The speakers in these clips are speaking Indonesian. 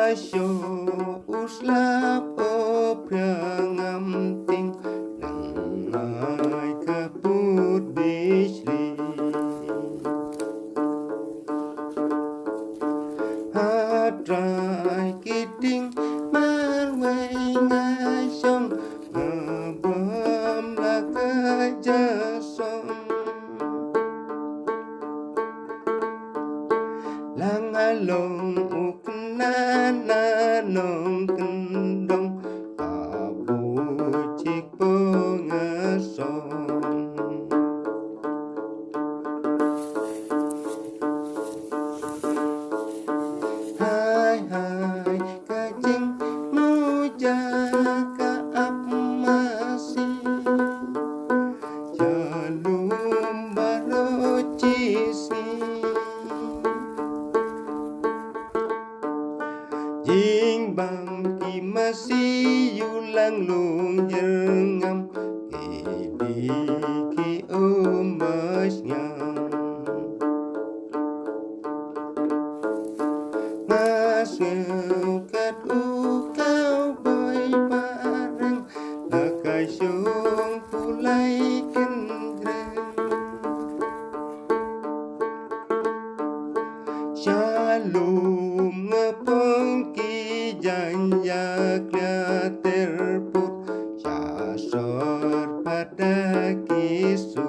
asyo uslap oprangam ting nangay kaput bisli hatray kiting marway ngasyong ngabam lakajasom langalong uknananong kendong kabucik pengasong hai hai kajing muja kaap masih jalum barocisi jing bang ki masih yulang lung jengam ki ki umasnya ngasukat ukau boy bareng lakai syung pulai kendreng shalom ngepeng ki janjak terput syasor pada kisu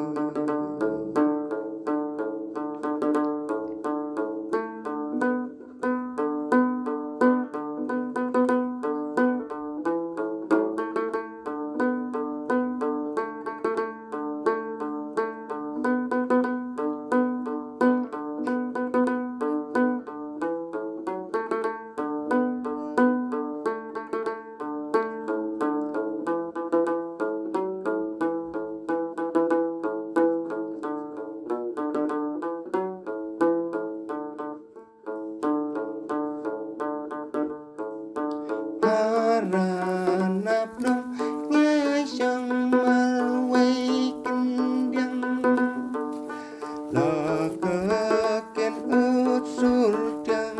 haranap dong ngasyong marway kendang lakaken ut surdang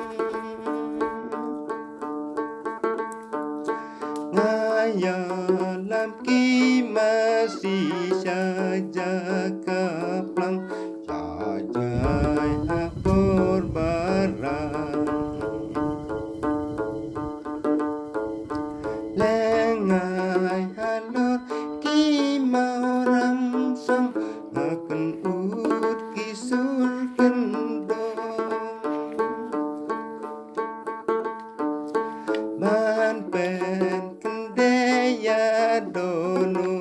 ngayalam ki masih saja kaplang sajai hapur barang lengai halur ki mau ramsong ngaken ut ki sur kendong ban pen kendaya donu